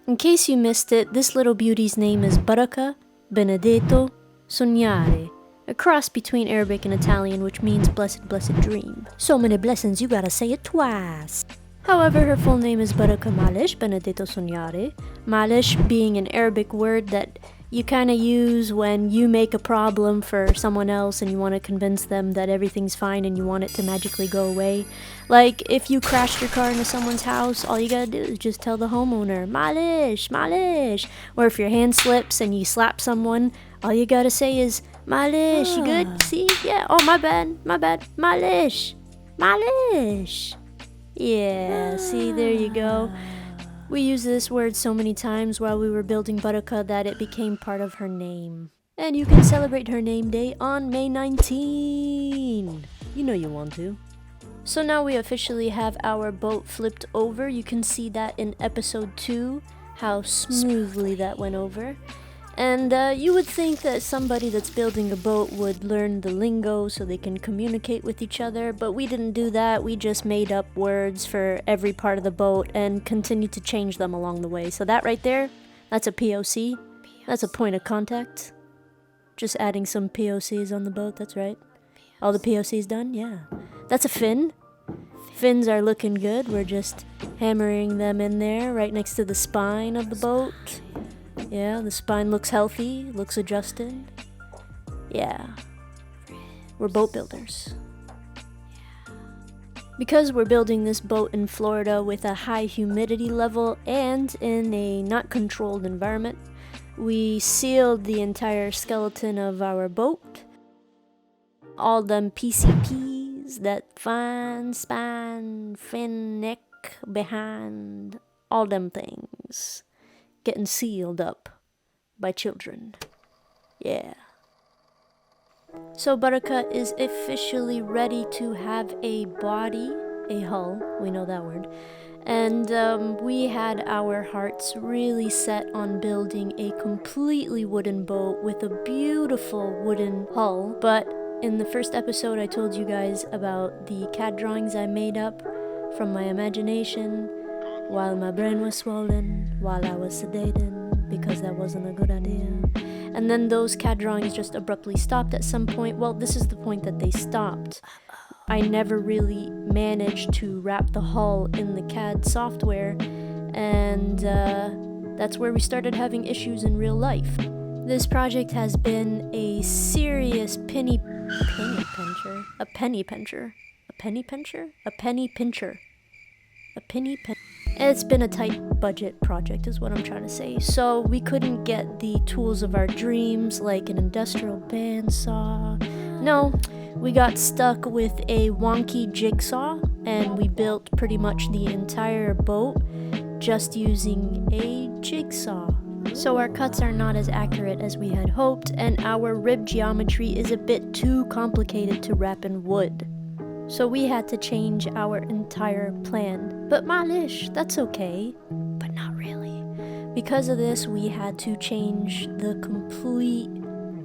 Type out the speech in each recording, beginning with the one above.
In case you missed it, this little beauty's name is Baraka Benedetto Sognare, a cross between Arabic and Italian, which means blessed, blessed dream. So many blessings, you gotta say it twice. However, her full name is Baraka Malish Benedetto Sognare, Malish being an Arabic word that you kind of use when you make a problem for someone else and you want to convince them that everything's fine and you want it to magically go away. Like, if you crashed your car into someone's house, all you gotta do is just tell the homeowner, Malish, Malish. Or if your hand slips and you slap someone, all you gotta say is, Malish, you good? See? Yeah. Oh, my bad, Malish, Malish. Yeah, see, there you go. We used this word so many times while we were building Baraka that it became part of her name. And you can celebrate her name day on May 19. You know you want to. So now we officially have our boat flipped over. You can see that in episode 2, how smoothly that went over. And you would think that somebody that's building a boat would learn the lingo so they can communicate with each other, but we didn't do that. We just made up words for every part of the boat and continued to change them along the way. So that right there, that's a POC. That's a point of contact. Just adding some POCs on the boat, that's right. All the POCs done? Yeah. That's a fin. Fins are looking good. We're just hammering them in there right next to the spine of the boat. Yeah, the spine looks healthy, looks adjusted. Yeah, we're boat builders. Because we're building this boat in Florida with a high humidity level and in a not controlled environment, we sealed the entire skeleton of our boat. All them PCPs, that fine spine, fin, neck, behind, all them things. Getting sealed up by children. Yeah. So Baraka is officially ready to have a body, a hull, we know that word. And we had our hearts really set on building a completely wooden boat with a beautiful wooden hull. But in the first episode I told you guys about the CAD drawings I made up from my imagination while my brain was swollen, while I was sedated, because that wasn't a good idea. And then those CAD drawings just abruptly stopped at some point. Well, this is the point that they stopped. I never really managed to wrap the hull in the CAD software, and that's where we started having issues in real life. This project has been a serious penny pincher. It's been a tight budget project is what I'm trying to say. So we couldn't get the tools of our dreams like an industrial bandsaw. No, we got stuck with a wonky jigsaw and we built pretty much the entire boat just using a jigsaw. So our cuts are not as accurate as we had hoped, and our rib geometry is a bit too complicated to wrap in wood. So we had to change our entire plan. But malish, that's okay. But not really. Because of this, we had to change the complete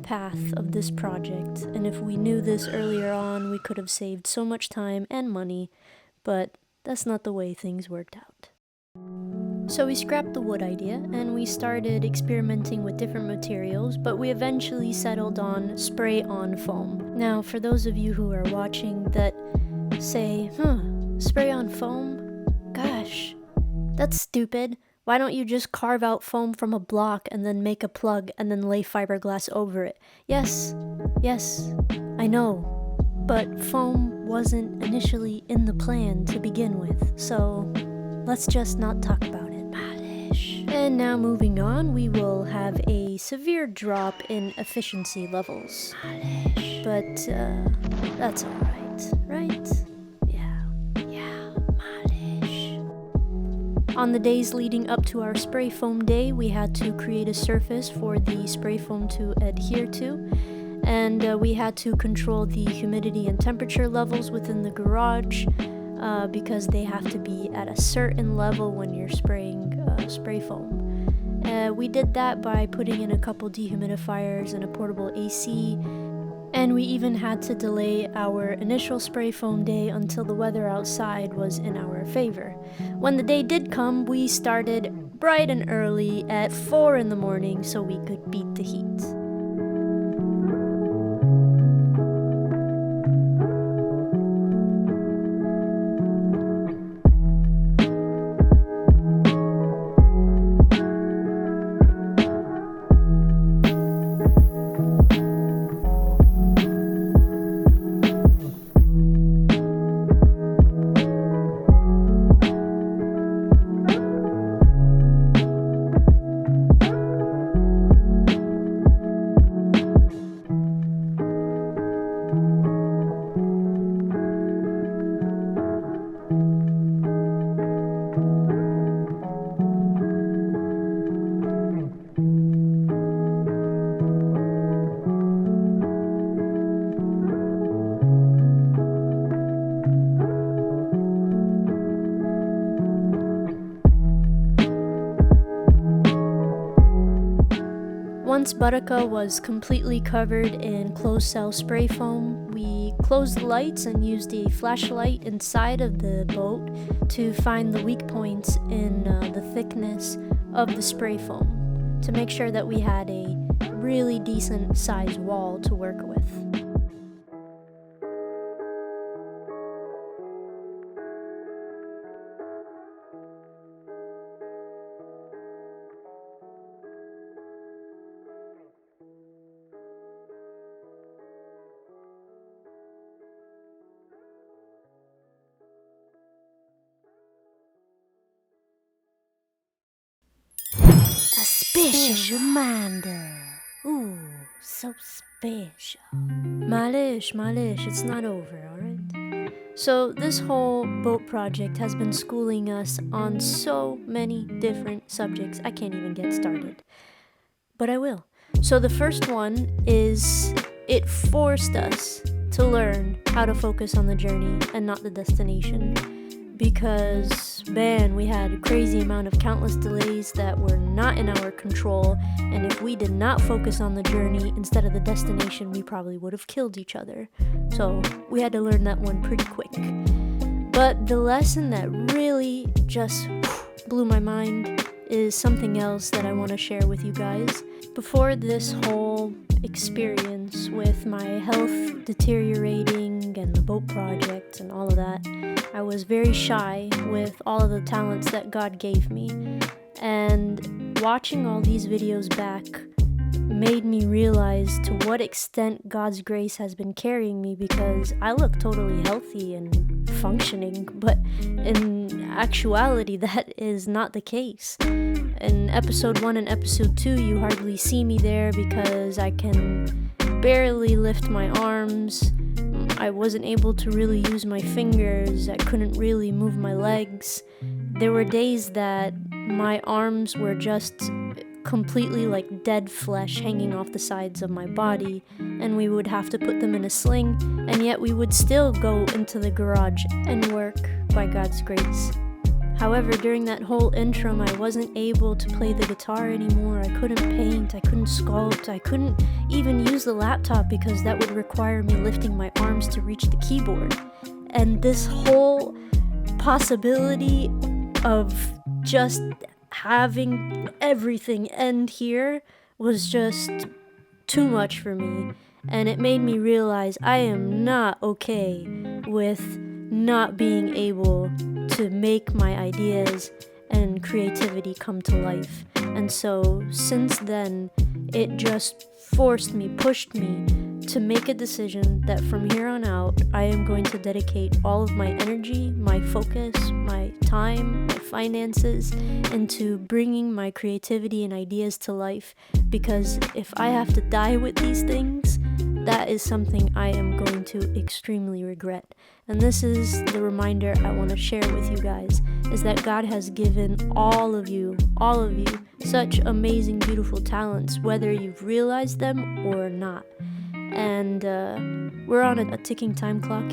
path of this project. And if we knew this earlier on, we could have saved so much time and money. But that's not the way things worked out. So we scrapped the wood idea and we started experimenting with different materials, but we eventually settled on spray-on foam. Now, for those of you who are watching that say, spray-on foam? Gosh, that's stupid. Why don't you just carve out foam from a block and then make a plug and then lay fiberglass over it? Yes, I know. But foam wasn't initially in the plan to begin with, so let's just not talk about it. Malish. And now moving on, we will have a severe drop in efficiency levels. Malish. But that's alright, right? Yeah, malish. On the days leading up to our spray foam day, we had to create a surface for the spray foam to adhere to. And we had to control the humidity and temperature levels within the garage because they have to be at a certain level when you're spraying spray foam. We did that by putting in a couple dehumidifiers and a portable AC And we even had to delay our initial spray foam day until the weather outside was in our favor. When the day did come, we started bright and early at 4 in the morning so we could beat the heat. Once Baraka was completely covered in closed-cell spray foam, we closed the lights and used a flashlight inside of the boat to find the weak points in the thickness of the spray foam to make sure that we had a really decent sized wall to work with. A special reminder. Ooh, so special. Malish, it's not over, alright? So this whole boat project has been schooling us on so many different subjects, I can't even get started. But I will. So the first one is it forced us to learn how to focus on the journey and not the destination. Because, man, we had a crazy amount of countless delays that were not in our control, and if we did not focus on the journey instead of the destination, we probably would have killed each other. So we had to learn that one pretty quick. But the lesson that really just blew my mind is something else that I want to share with you guys. Before this whole experience with my health deteriorating and the boat project and all of that, I was very shy with all of the talents that God gave me. And watching all these videos back made me realize to what extent God's grace has been carrying me, because I look totally healthy and functioning, but in actuality that is not the case. In episode 1 and episode 2 you hardly see me there because I can barely lift my arms. I wasn't able to really use my fingers. I couldn't really move my legs. There were days that my arms were just completely like dead flesh hanging off the sides of my body, and we would have to put them in a sling, and yet we would still go into the garage and work by God's grace. However, during that whole interim, I wasn't able to play the guitar anymore. I couldn't paint, I couldn't sculpt, I couldn't even use the laptop because that would require me lifting my arms to reach the keyboard. And this whole possibility of just having everything end here was just too much for me. And it made me realize I am not okay with not being able to make my ideas and creativity come to life. And so since then, it just forced me, pushed me to make a decision that from here on out, I am going to dedicate all of my energy, my focus, my time, my finances into bringing my creativity and ideas to life. Because if I have to die with these things, that is something I am going to extremely regret. And this is the reminder I want to share with you guys, is that God has given all of you, such amazing, beautiful talents, whether you've realized them or not. And we're on a ticking time clock.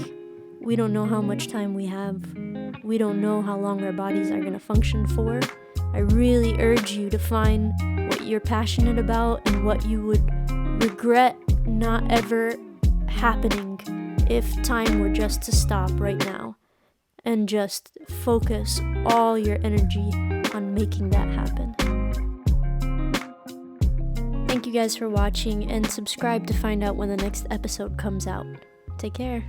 We don't know how much time we have. We don't know how long our bodies are going to function for. I really urge you to find what you're passionate about and what you would regret not ever happening if time were just to stop right now and just focus all your energy on making that happen. Thank you guys for watching, and subscribe to find out when the next episode comes out. Take care.